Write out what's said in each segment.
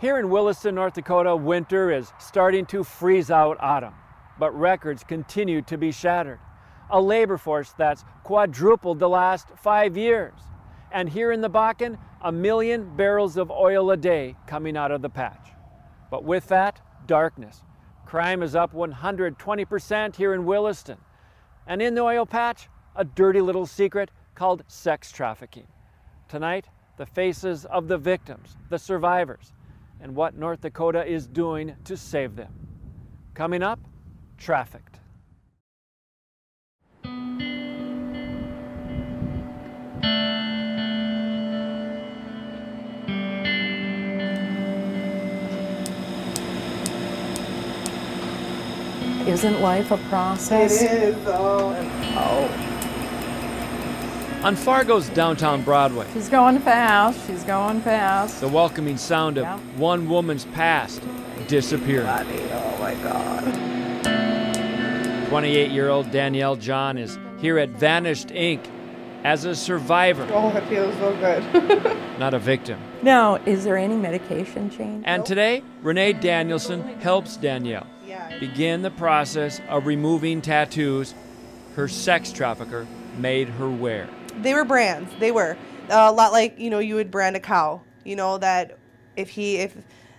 Here in Williston, North Dakota, winter is starting to freeze out autumn, but records continue to be shattered. A labor force that's quadrupled the last 5 years. And here in the Bakken, 1 million barrels of oil a day coming out of the patch. But with that, darkness. Crime is up 120% here in Williston. And in the oil patch, a dirty little secret called sex trafficking. Tonight, the faces of the victims, the survivors, and what North Dakota is doing to save them. Coming up, Trafficked. Isn't life a process? It is. On Fargo's downtown Broadway, She's going fast. She's going fast. the welcoming sound of one woman's past disappearing. Oh my God. 28-year-old Danielle John is here at Vanished Inc. as a survivor, Oh, it feels so good. not a victim. Now, is there any medication change? And today, Renee Danielson helps Danielle begin the process of removing tattoos her sex trafficker made her wear. They were brands. They were a lot like, you would brand a cow. That if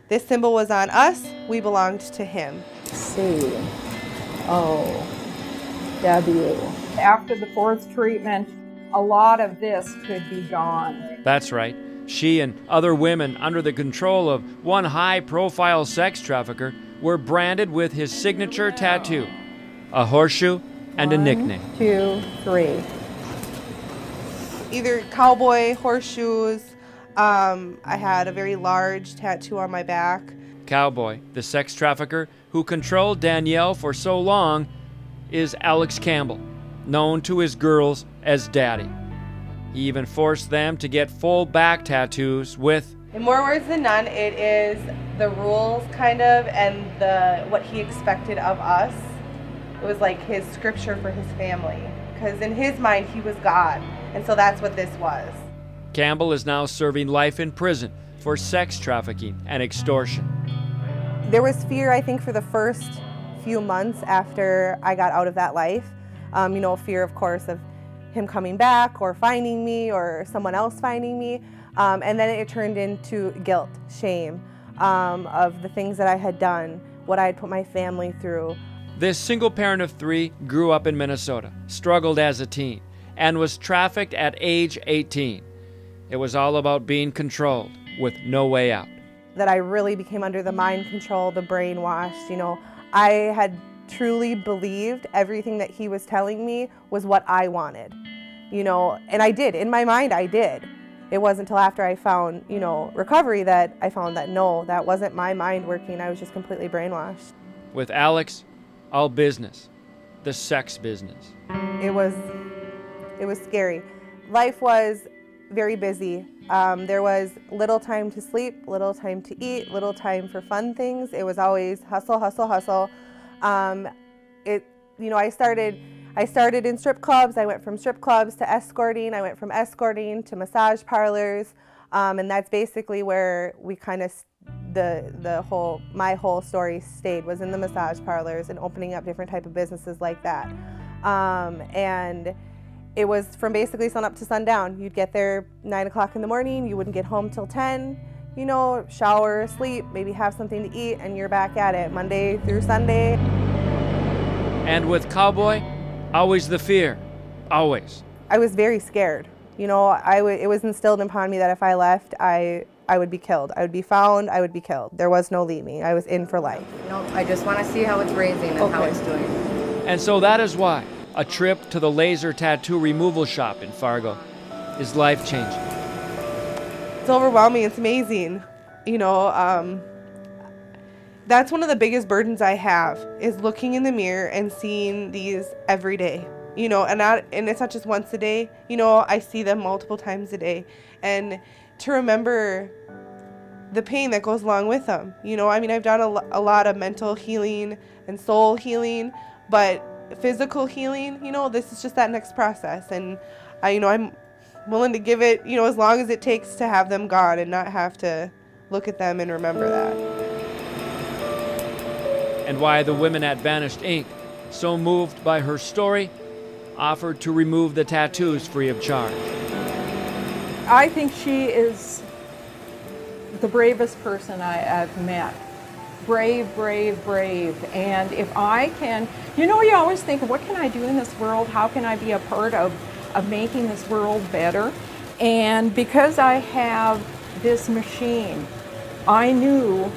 this symbol was on us, we belonged to him. C-O-W. After the 4th treatment, a lot of this could be gone. That's right. She and other women under the control of one high-profile sex trafficker were branded with his signature tattoo, a horseshoe and a nickname. 1, 2, 3. Either cowboy, horseshoes. I had a very large tattoo on my back. Cowboy, the sex trafficker who controlled Danielle for so long, is Alex Campbell, known to his girls as Daddy. He even forced them to get full back tattoos with, In more words than none, it is the rules kind of and what he expected of us. It was like his scripture for his family. Because in his mind, he was God. And so that's what this was. Campbell is now serving life in prison for sex trafficking and extortion. There was fear, I think, for the first few months after I got out of that life. Fear, of course, of him coming back or finding me or someone else finding me. And then it turned into guilt, shame of the things that I had done, what I had put my family through. This single parent of 3 grew up in Minnesota, struggled as a teen, and was trafficked at age 18. It was all about being controlled with no way out. That I really became under the mind control, the brainwashed. I had truly believed everything that he was telling me was what I wanted, and I did. In my mind, I did. It wasn't until after I found, recovery that I found that no, that wasn't my mind working. I was just completely brainwashed. With Alex, all business, the sex business. It was scary. Life was very busy. There was little time to sleep, little time to eat, little time for fun things. It was always hustle, hustle, hustle. I started in strip clubs. I went from strip clubs to escorting. I went from escorting to massage parlors, and that's basically where we kind of my whole story stayed, was in the massage parlors and opening up different type of businesses like that. And it was from basically sun up to sundown. You'd get there 9 o'clock in the morning. You wouldn't get home till 10. Shower, sleep, maybe have something to eat, and you're back at it Monday through Sunday. And with Cowboy, always the fear, always. I was very scared. It was instilled upon me that if I left, I would be killed. I would be found, I would be killed. There was no leaving. I was in for life. No, I just want to see how it's raising and how it's doing. And so that is why a trip to the laser tattoo removal shop in Fargo is life-changing. It's overwhelming. It's amazing. That's one of the biggest burdens I have, is looking in the mirror and seeing these every day. And it's not just once a day. I see them multiple times a day. And to remember the pain that goes along with them. I've done a lot of mental healing and soul healing, but physical healing, this is just that next process. And I'm willing to give it, as long as it takes to have them gone and not have to look at them and remember that. And why the women at Vanished Inc., so moved by her story, offered to remove the tattoos free of charge. I think she is the bravest person I've met. Brave, brave, brave. And if I can, you know, you always think, what can I do in this world? How can I be a part of making this world better? And because I have this machine, I knew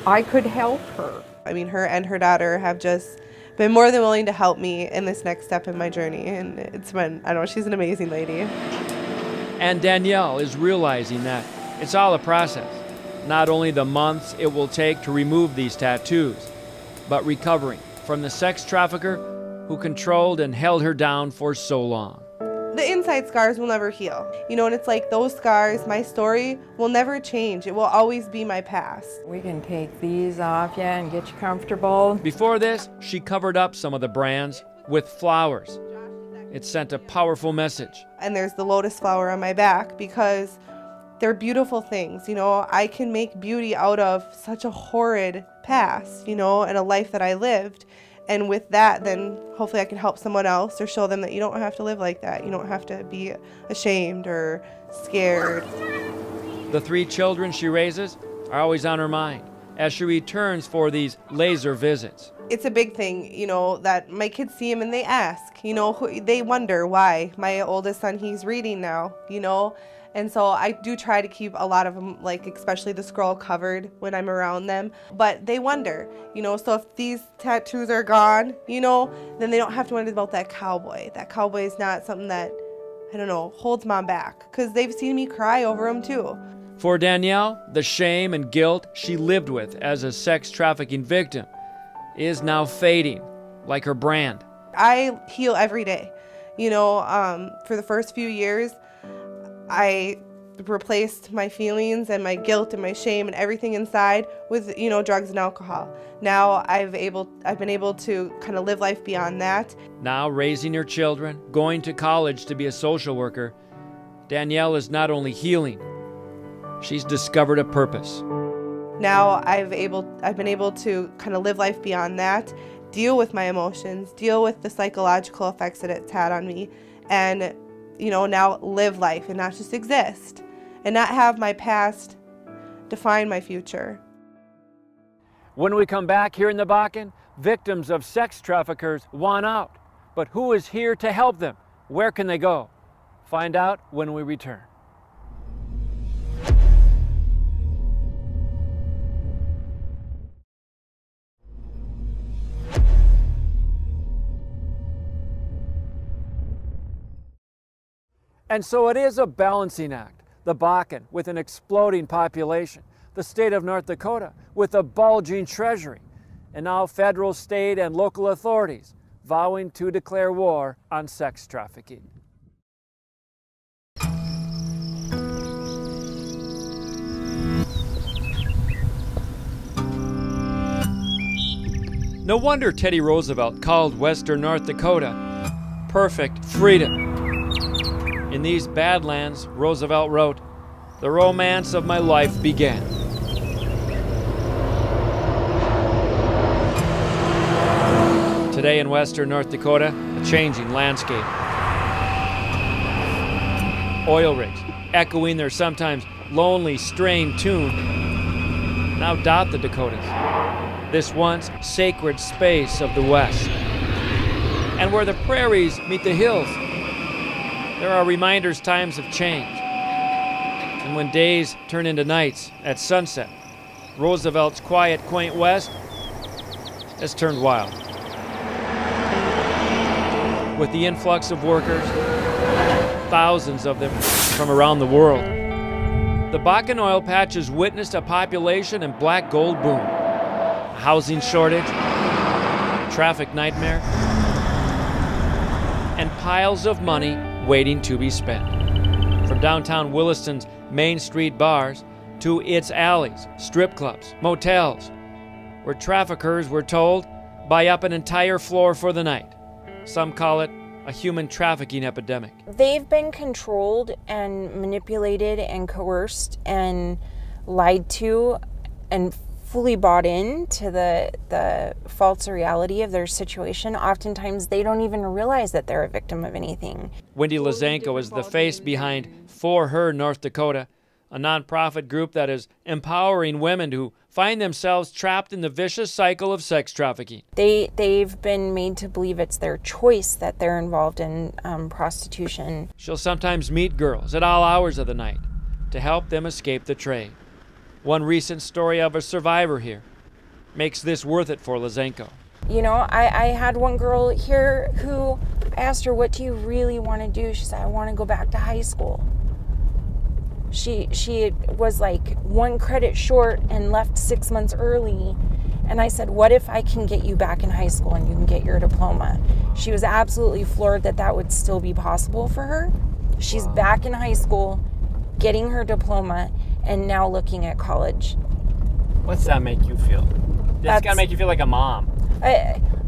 I could help her. I mean, her and her daughter have just been more than willing to help me in this next step in my journey. And it's been, I don't know, she's an amazing lady. And Danielle is realizing that it's all a process. Not only the months it will take to remove these tattoos, but recovering from the sex trafficker who controlled and held her down for so long. The inside scars will never heal. You know, and it's like those scars, my story will never change. It will always be my past. We can take these off you and get you comfortable. Before this, she covered up some of the brands with flowers. It sent a powerful message. And there's the lotus flower on my back because they're beautiful things. You know, I can make beauty out of such a horrid past, you know, and a life that I lived. And with that, then hopefully I can help someone else or show them that you don't have to live like that. You don't have to be ashamed or scared. The 3 children she raises are always on her mind as she returns for these laser visits. It's a big thing, you know, that my kids see him and they ask, you know, they wonder why. My oldest son, he's reading now, you know. And so I do try to keep a lot of them, like especially the scroll, covered when I'm around them. But they wonder, you know, so if these tattoos are gone, you know, then they don't have to wonder about that cowboy. That cowboy is not something that, I don't know, holds mom back. Because they've seen me cry over him too. For Danielle, the shame and guilt she lived with as a sex trafficking victim is now fading, like her brand. I heal every day. You know, for the first few years, I replaced my feelings and my guilt and my shame and everything inside with, you know, drugs and alcohol. Now I've been able to kind of live life beyond that. Now raising her children, going to college to be a social worker, Danielle is not only healing, she's discovered a purpose. Now I've been able to kind of live life beyond that, deal with my emotions, deal with the psychological effects that it's had on me, and you know, now live life and not just exist and not have my past define my future. When we come back here in the Bakken, victims of sex traffickers want out. But who is here to help them? Where can they go? Find out when we return. And so it is a balancing act. The Bakken with an exploding population, the state of North Dakota with a bulging treasury, and now federal, state, and local authorities vowing to declare war on sex trafficking. No wonder Teddy Roosevelt called Western North Dakota perfect freedom. In these badlands, Roosevelt wrote, "The romance of my life began." Today in Western North Dakota, a changing landscape. Oil rigs, echoing their sometimes lonely, strained tune, now dot the Dakotas, this once sacred space of the West. And where the prairies meet the hills, there are reminders times have changed. And when days turn into nights at sunset, Roosevelt's quiet, quaint West has turned wild. With the influx of workers, thousands of them from around the world, the Bakken oil patch has witnessed a population and black gold boom, a housing shortage, a traffic nightmare, and piles of money waiting to be spent. From downtown Williston's Main Street bars to its alleys, strip clubs, motels, where traffickers were told buy up an entire floor for the night. Some call it a human trafficking epidemic. They've been controlled and manipulated and coerced and lied to and fully bought into the false reality of their situation. Oftentimes they don't even realize that they're a victim of anything. Wendy Lazenko is the face behind For Her North Dakota, a nonprofit group that is empowering women who find themselves trapped in the vicious cycle of sex trafficking. They've been made to believe it's their choice that they're involved in prostitution. She'll sometimes meet girls at all hours of the night to help them escape the trade. One recent story of a survivor here makes this worth it for Lazenko. You know, I had one girl here who I asked her, what do you really want to do? She said, I want to go back to high school. She was like 1 credit short and left 6 months early. And I said, what if I can get you back in high school and you can get your diploma? She was absolutely floored that that would still be possible for her. She's back in high school, getting her diploma, and now looking at college. What's that make you feel? That's gotta make you feel like a mom.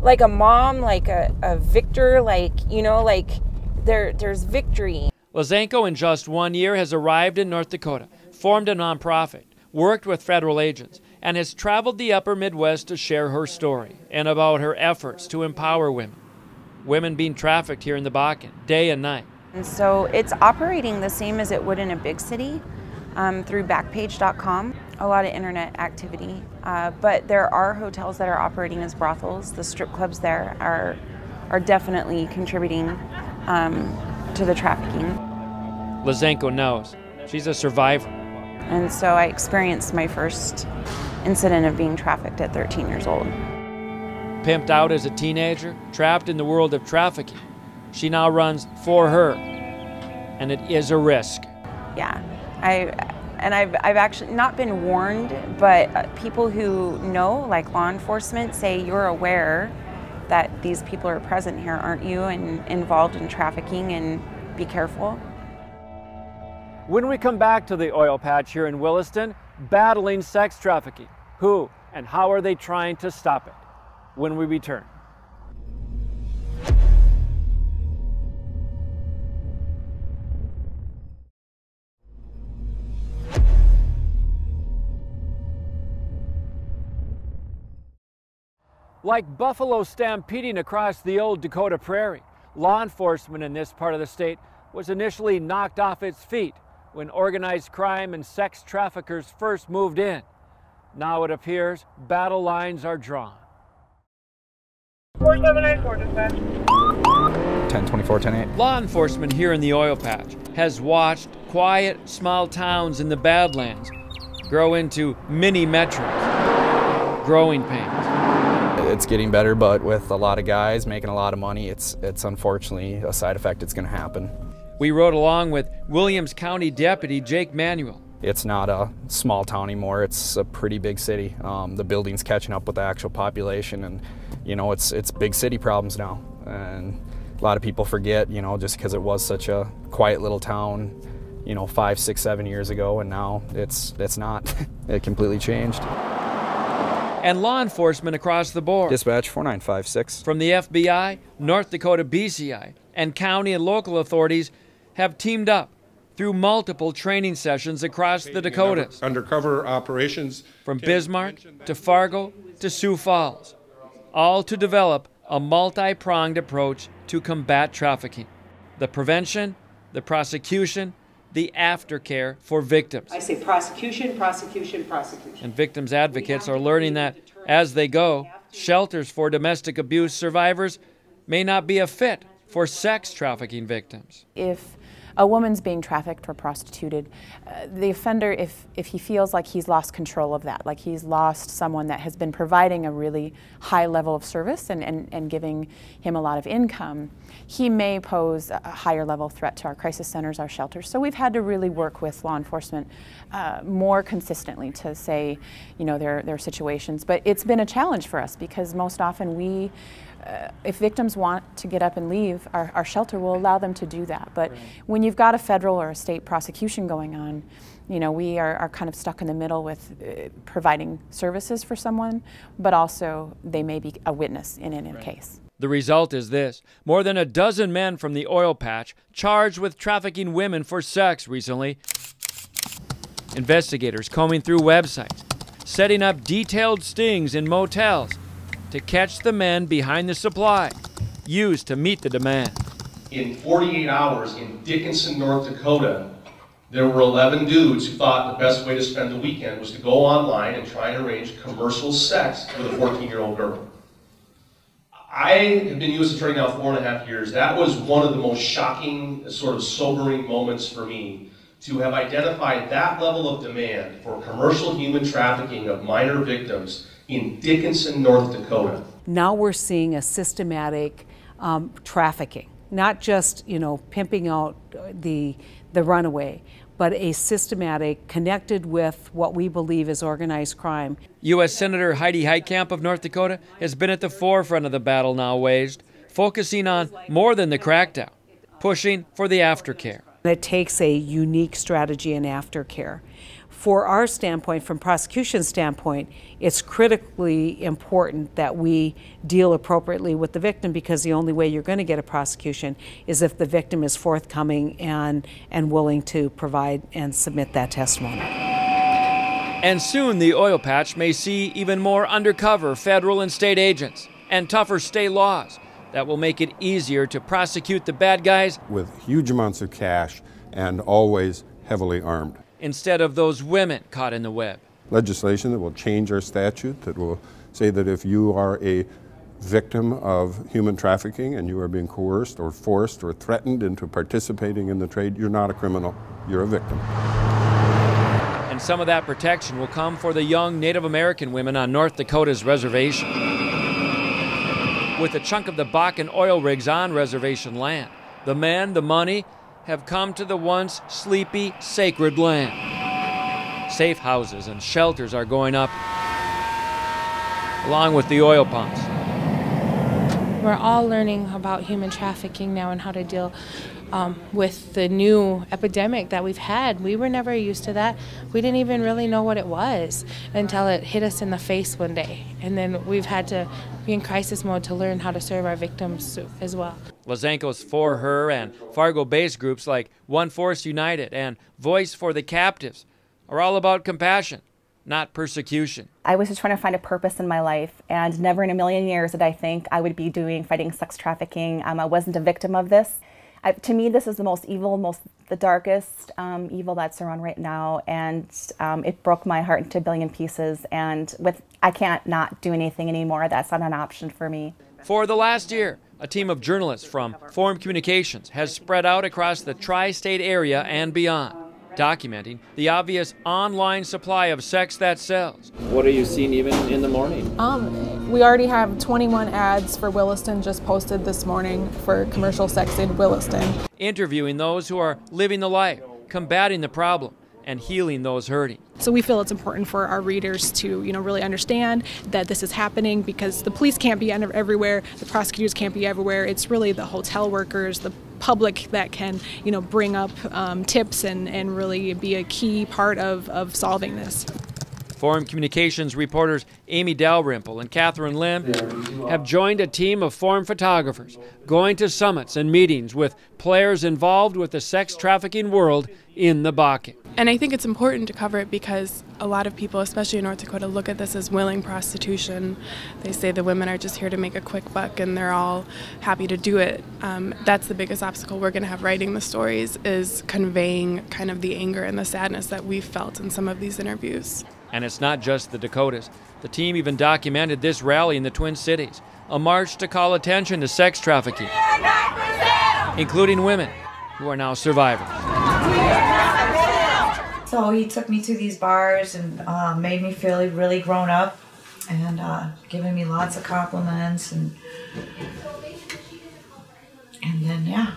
Like a mom, like a victor, like, you know, like there's victory. Lazenko, in just 1 year, has arrived in North Dakota, formed a nonprofit, worked with federal agents, and has traveled the upper Midwest to share her story and about her efforts to empower women. Women being trafficked here in the Bakken, day and night. And so it's operating the same as it would in a big city through Backpage.com, a lot of internet activity. But there are hotels that are operating as brothels. The strip clubs there are definitely contributing to the trafficking. Lazenko knows she's a survivor. And so I experienced my first incident of being trafficked at 13 years old. Pimped out as a teenager, trapped in the world of trafficking, she now runs For Her, and it is a risk. Yeah, I've actually not been warned, but people who know, like law enforcement, say you're aware that these people are present here, aren't you, and involved in trafficking, and be careful. When we come back to the oil patch here in Williston, battling sex trafficking, who and how are they trying to stop it? When we return. Like buffalo stampeding across the old Dakota prairie, law enforcement in this part of the state was initially knocked off its feet when organized crime and sex traffickers first moved in. Now it appears battle lines are drawn. 4794 dispatch. 1024, 108. Law enforcement here in the oil patch has watched quiet, small towns in the Badlands grow into mini metros. Growing pains. It's getting better, but with a lot of guys making a lot of money, it's unfortunately a side effect that's going to happen. We rode along with Williams County Deputy Jake Manuel. It's not a small town anymore, it's a pretty big city. The building's catching up with the actual population, and you know, it's big city problems now. And a lot of people forget, you know, just because it was such a quiet little town, you know, 5, 6, 7 years ago, and now it's not. It completely changed. And law enforcement across the board. Dispatch 4956. From the FBI, North Dakota BCI, and county and local authorities have teamed up through multiple training sessions across the Dakotas. Undercover operations. From Bismarck to Fargo to Sioux Falls, all to develop a multi-pronged approach to combat trafficking. The prevention, the prosecution, the aftercare for victims. I say prosecution, prosecution, prosecution. And victims advocates are learning that as they go, shelters for domestic abuse survivors may not be a fit for sex trafficking victims. If a woman's being trafficked or prostituted, the offender, if he feels like he's lost control of that, like he's lost someone that has been providing a really high level of service and giving him a lot of income, he may pose a higher level threat to our crisis centers, our shelters. So we've had to really work with law enforcement more consistently to say, you know, there are situations. But it's been a challenge for us because most often we, if victims want to get up and leave, our shelter will allow them to do that. But when you've got a federal or a state prosecution going on, you know, we are kind of stuck in the middle with providing services for someone, but also they may be a witness in a case. The result is this: more than a dozen men from the oil patch charged with trafficking women for sex recently Investigators combing through websites, setting up detailed stings in motels to catch the men behind the supply, used to meet the demand. In 48 hours in Dickinson, North Dakota, there were 11 dudes who thought the best way to spend the weekend was to go online and try and arrange commercial sex with a 14-year-old girl. I have been U.S. Attorney now 4.5 years. That was one of the most shocking, sort of sobering moments for me, to have identified that level of demand for commercial human trafficking of minor victims in Dickinson, North Dakota. Now we're seeing a systematic trafficking, not just, pimping out the runaway, but a systematic connected with what we believe is organized crime. U.S. Senator Heidi Heitkamp of North Dakota has been at the forefront of the battle now waged, focusing on more than the crackdown, pushing for the aftercare. It takes a unique strategy in aftercare. For our standpoint, from prosecution standpoint, it's critically important that we deal appropriately with the victim, because the only way you're going to get a prosecution is if the victim is forthcoming and willing to provide and submit that testimony. And soon the oil patch may see even more undercover federal and state agents and tougher state laws that will make it easier to prosecute the bad guys with huge amounts of cash and always heavily armed, instead of those women caught in the web. Legislation that will change our statute, that will say that if you are a victim of human trafficking and you are being coerced or forced or threatened into participating in the trade, you're not a criminal, you're a victim. And some of that protection will come for the young Native American women on North Dakota's reservation, with a chunk of the Bakken oil rigs on reservation land. The men, the money, have come to the once sleepy, sacred land. Safe houses and shelters are going up, along with the oil pumps. We're all learning about human trafficking now and how to deal with the new epidemic that we've had. We were never used to that. We didn't even really know what it was until it hit us in the face one day. And then we've had to be in crisis mode to learn how to serve our victims as well. Lazenko's For Her and Fargo-based groups like One Force United and Voice for the Captives are all about compassion, not persecution. I was just trying to find a purpose in my life, and never in a million years did I think I would be fighting sex trafficking. I wasn't a victim of this. To me, this is the most evil, the darkest evil that's around right now, and it broke my heart into a billion pieces, and I can't not do anything anymore. That's not an option for me. For the last year, a team of journalists from Forum Communications has spread out across the tri-state area and beyond, documenting the obvious online supply of sex that sells. What are you seeing even in the morning? We already have 21 ads for Williston just posted this morning for commercial sex in Williston. Interviewing those who are living the life, combating the problem, and healing those hurting. So we feel it's important for our readers to, really understand that this is happening, because the police can't be everywhere, the prosecutors can't be everywhere. It's really the hotel workers, the public that can, bring up tips and really be a key part of solving this. Forum Communications reporters Amy Dalrymple and Catherine Lim have joined a team of forum photographers going to summits and meetings with players involved with the sex trafficking world in the Bakken. And I think it's important to cover it because a lot of people, especially in North Dakota, look at this as willing prostitution. They say the women are just here to make a quick buck and they're all happy to do it. That's the biggest obstacle we're going to have writing the stories, is conveying kind of the anger and the sadness that we've felt in some of these interviews. And it's not just the Dakotas. The team even documented this rally in the Twin Cities, a march to call attention to sex trafficking, including women who are now survivors. So he took me to these bars and made me feel really grown up, and giving me lots of compliments, and then, yeah.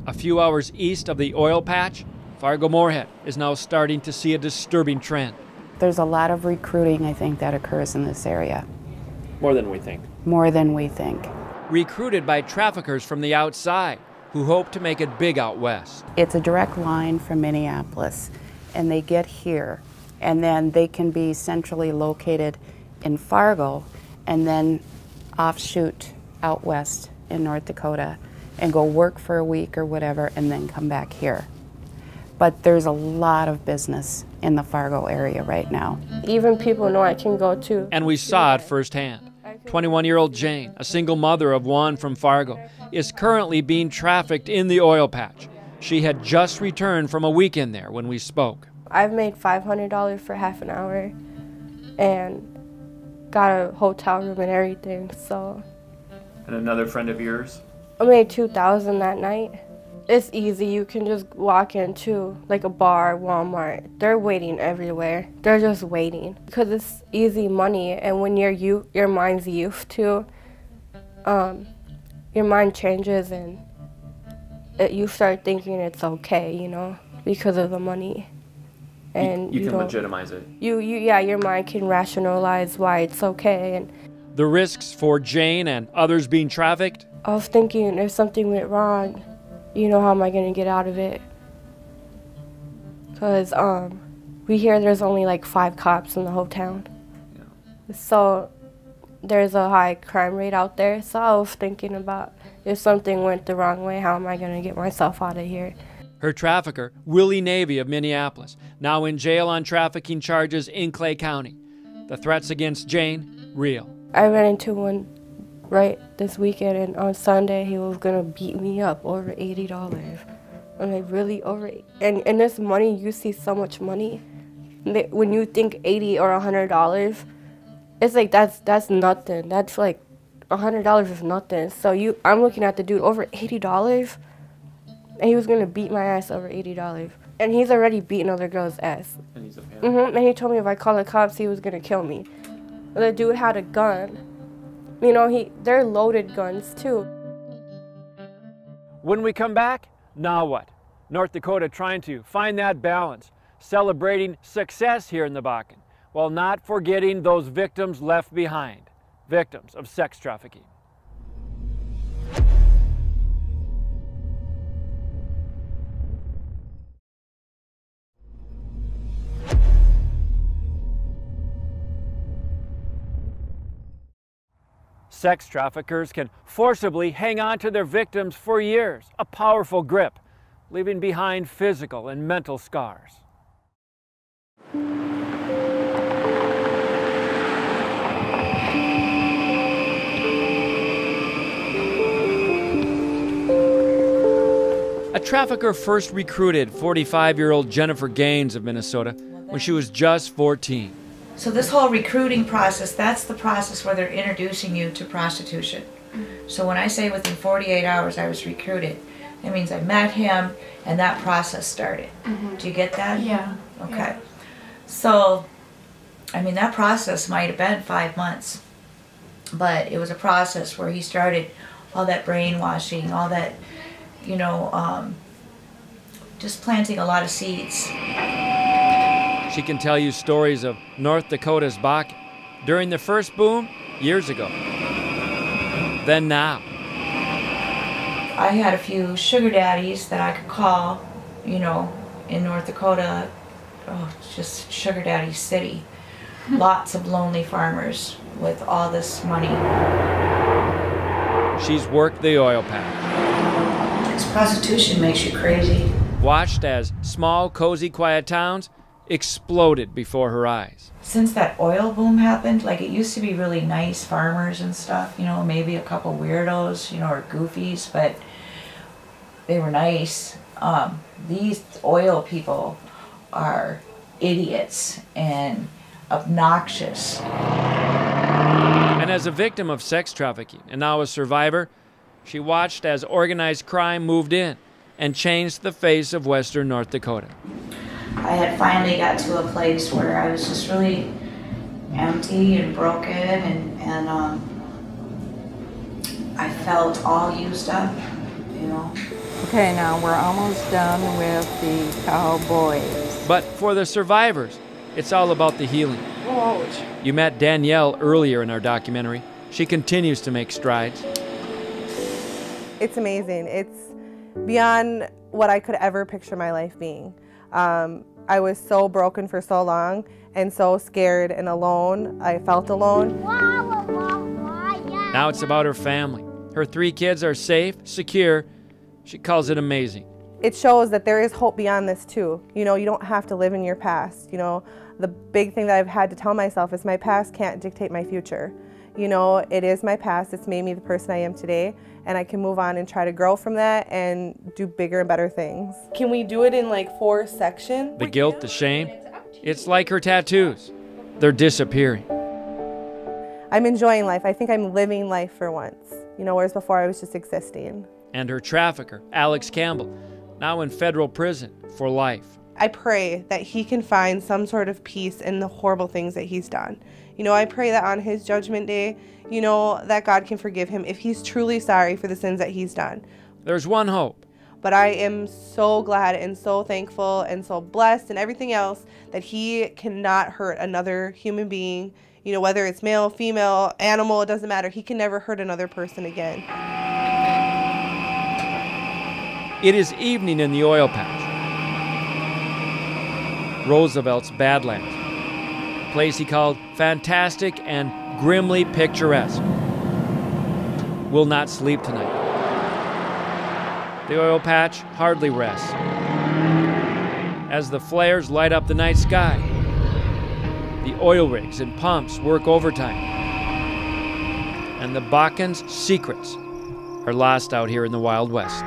A few hours east of the oil patch, Fargo-Moorhead is now starting to see a disturbing trend. There's a lot of recruiting, I think, that occurs in this area. More than we think. More than we think. Recruited by traffickers from the outside who hope to make it big out west. It's a direct line from Minneapolis, and they get here, and then they can be centrally located in Fargo, and then offshoot out west in North Dakota and go work for a week or whatever, and then come back here. But there's a lot of business in the Fargo area right now. Even people know I can go too. And we saw it firsthand. 21-year-old Jane, a single mother of one from Fargo, is currently being trafficked in the oil patch. She had just returned from a weekend there when we spoke. I've made $500 for half an hour and got a hotel room and everything, so. And another friend of yours? I made $2,000 that night. It's easy. You can just walk into like a bar, Walmart. They're waiting everywhere. They're just waiting because it's easy money. And when your mind's used to, your mind changes and you start thinking it's okay, you know, because of the money. And you can legitimize it. Yeah, your mind can rationalize why it's okay. And the risks for Jane and others being trafficked? I was thinking if something went wrong, you know, how am I going to get out of it? Because we hear there's only like 5 cops in the whole town. Yeah. So there's a high crime rate out there. So I was thinking about if something went the wrong way, how am I going to get myself out of here? Her trafficker, Willie Navy of Minneapolis, now in jail on trafficking charges in Clay County. The threats against Jane, real. I ran into one right this weekend, and on Sunday he was gonna beat me up over $80. I'm like, really, over? And this money, you see so much money. When you think $80 or $100, it's like that's nothing. That's like $100 is nothing. So I'm looking at the dude over $80, and he was gonna beat my ass over $80, and he's already beaten other girls' ass. And he's a fan. And he told me if I called the cops, he was gonna kill me. The dude had a gun. You know, they're loaded guns too. When we come back, now what? North Dakota trying to find that balance, celebrating success here in the Bakken, while not forgetting those victims left behind, victims of sex trafficking. Sex traffickers can forcibly hang on to their victims for years, a powerful grip, leaving behind physical and mental scars. A trafficker first recruited 45-year-old Jennifer Gaines of Minnesota when she was just 14. So this whole recruiting process, that's the process where they're introducing you to prostitution. So when I say within 48 hours I was recruited, that means I met him and that process started. Do you get that? Yeah. Okay. Yeah. So, I mean, that process might have been 5 months, but it was a process where he started all that brainwashing, all that, you know, just planting a lot of seeds. She can tell you stories of North Dakota's Bakken during the first boom years ago. Then now. I had a few sugar daddies that I could call, you know, in North Dakota. Oh, just sugar daddy city. Lots of lonely farmers with all this money. She's worked the oil patch. This prostitution makes you crazy. Watched as small, cozy, quiet towns exploded before her eyes. Since that oil boom happened, like it used to be really nice farmers and stuff, you know, maybe a couple weirdos, you know, or goofies, but they were nice. These oil people are idiots and obnoxious. And as a victim of sex trafficking and now a survivor, she watched as organized crime moved in and changed the face of Western North Dakota. I had finally got to a place where I was just really empty and broken, and I felt all used up, you know. Okay, now we're almost done with the cowboys. But for the survivors, it's all about the healing. You met Danielle earlier in our documentary. She continues to make strides. It's amazing. It's beyond what I could ever picture my life being. I was so broken for so long and so scared and alone. I felt alone. Now it's about her family. Her 3 kids are safe, secure. She calls it amazing. it shows that there is hope beyond this too. You know, you don't have to live in your past. You know, the big thing that I've had to tell myself is my past can't dictate my future. You know, it is my past. It's made me the person I am today, and I can move on and try to grow from that and do bigger and better things. Can we do it in like 4 sections? The guilt, the shame, it's like her tattoos. They're disappearing. I'm enjoying life. I think I'm living life for once. You know, whereas before I was just existing. And her trafficker, Alex Campbell, now in federal prison for life. I pray that he can find some sort of peace in the horrible things that he's done. You know, I pray that on his judgment day, you know, that God can forgive him if he's truly sorry for the sins that he's done. There's one hope. But I am so glad and so thankful and so blessed and everything else that he cannot hurt another human being. You know, whether it's male, female, animal, it doesn't matter. He can never hurt another person again. It is evening in the oil patch. Roosevelt's Badlands, a place he called fantastic and grimly picturesque. Will not sleep tonight. The oil patch hardly rests as the flares light up the night sky. The oil rigs and pumps work overtime. And the Bakken's secrets are lost out here in the Wild West.